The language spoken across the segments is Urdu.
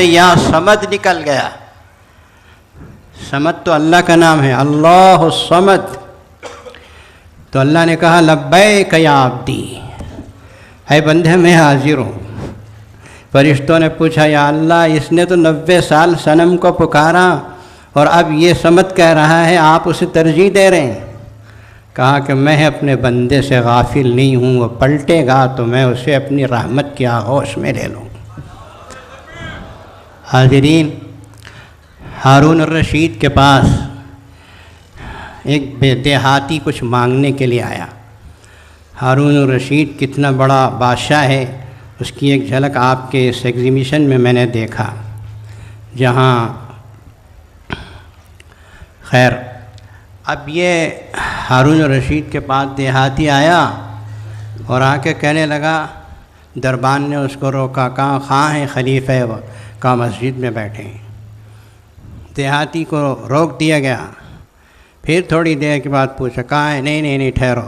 سے یا صمد نکل گیا. صمد تو اللہ کا نام ہے، اللہ الصمد. تو اللہ نے کہا لبیک یا عبدی، اے بندے میں حاضر ہوں. فرشتوں نے پوچھا یا اللہ اس نے تو 90 سال صنم کو پکارا اور اب یہ صمد کہہ رہا ہے، آپ اسے ترجیح دے رہے ہیں. کہا کہ میں اپنے بندے سے غافل نہیں ہوں، وہ پلٹے گا تو میں اسے اپنی رحمت کی آغوش میں لے لوں. حاضرین، ہارون الرشید کے پاس ایک دیہاتی کچھ مانگنے کے لیے آیا. ہارون الرشید کتنا بڑا بادشاہ ہے اس کی ایک جھلک آپ کے اس ایگزیبیشن میں میں نے دیکھا. جہاں خیر اب یہ ہارون الرشید کے پاس دیہاتی آیا اور آ کے کہنے لگا، دربان نے اس کو روکا، کہاں ہیں خلیفہ؟ کہا مسجد میں بیٹھے ہیں. دیہاتی کو روک دیا گیا. پھر تھوڑی دیر کے بعد پوچھا، کہاں ہے؟ نہیں ٹھہرو.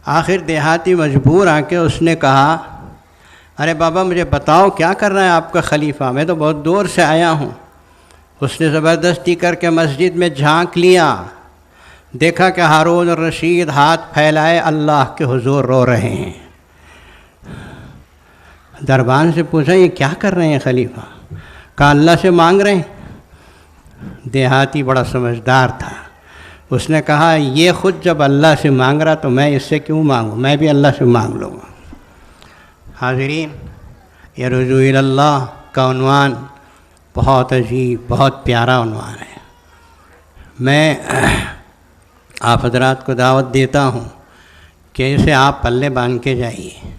آخر دیہاتی مجبور آ کے اس نے کہا، ارے بابا مجھے بتاؤ کیا کر رہا ہے آپ کا خلیفہ؟ میں تو بہت دور سے آیا ہوں. اس نے زبردستی کر کے مسجد میں جھانک لیا، دیکھا کہ ہارون الرشید ہاتھ پھیلائے اللہ کے حضور رو رہے ہیں. دربان سے پوچھا یہ کیا کر رہے ہیں خلیفہ؟ کہا اللہ سے مانگ رہے ہیں. دیہاتی بڑا سمجھدار تھا، اس نے کہا یہ خود جب اللہ سے مانگ رہا تو میں اس سے کیوں مانگوں، میں بھی اللہ سے مانگ لوں گا. حاضرین، یہ رجوع اللہ کا عنوان بہت عجیب، بہت پیارا عنوان ہے. میں آپ حضرات کو دعوت دیتا ہوں کہ اسے آپ پلے باندھ کے جائیے.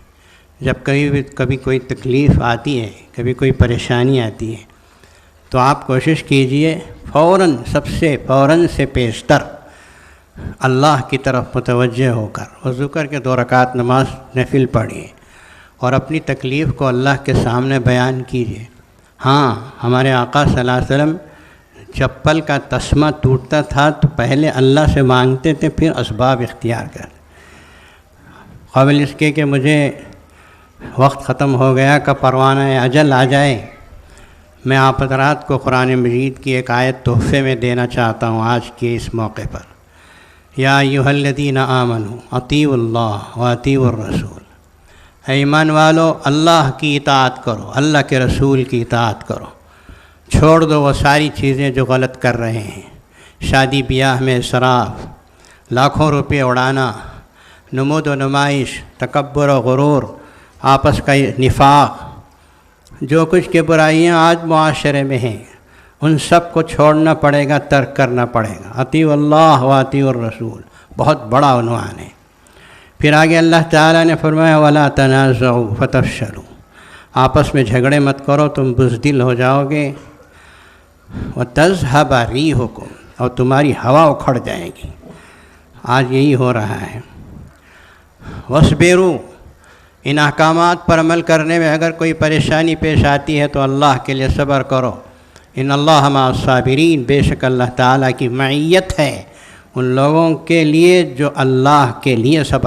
جب کبھی کوئی تکلیف آتی ہے، کبھی کوئی پریشانی آتی ہے تو آپ کوشش کیجئے فوراً سے پیشتر اللہ کی طرف متوجہ ہو کر وضو کر کے 2 رکعت نماز نفل پڑھیے اور اپنی تکلیف کو اللہ کے سامنے بیان کیجیے. ہاں، ہمارے آقا صلی اللہ علیہ وسلم چپل کا تسمہ ٹوٹتا تھا تو پہلے اللہ سے مانگتے تھے، پھر اسباب اختیار کرتے. قابل اس کے کہ مجھے وقت ختم ہو گیا کہ پروانہ اجل آ جائے، میں آپ حضرات کو قرآن مجید کی ایک آیت تحفے میں دینا چاہتا ہوں آج کے اس موقع پر. یا ایھا الذین آمنوا اطیعوا اللہ واطیعوا الرسول، اے ایمان والو اللہ کی اطاعت کرو، اللہ کے رسول کی اطاعت کرو. چھوڑ دو وہ ساری چیزیں جو غلط کر رہے ہیں، شادی بیاہ میں اسراف، لاکھوں روپے اڑانا، نمود و نمائش، تکبر و غرور، آپس کا نفاق، جو کچھ کے برائیاں آج معاشرے میں ہیں ان سب کو چھوڑنا پڑے گا، ترک کرنا پڑے گا. اطیعوا اللہ واطیعوا الرسول بہت بڑا عنوان ہے. پھر آگے اللہ تعالیٰ نے فرمایا وَلَا تَنَازَعُوا فَتَفْشَلُوا، آپس میں جھگڑے مت کرو تم بزدل ہو جاؤ گے. وَتَذْهَبَ رِيحُكُمْ، اور تمہاری ہوا اکھڑ جائے گی. آج یہی ہو رہا ہے. وَاصْبِرُوا، ان احکامات پر عمل کرنے میں اگر کوئی پریشانی پیش آتی ہے تو اللہ کے لیے صبر کرو. ان اللہ مع الصابرین، بے شک اللہ تعالیٰ کی معیت ہے ان لوگوں کے لیے جو اللہ کے لیے صبر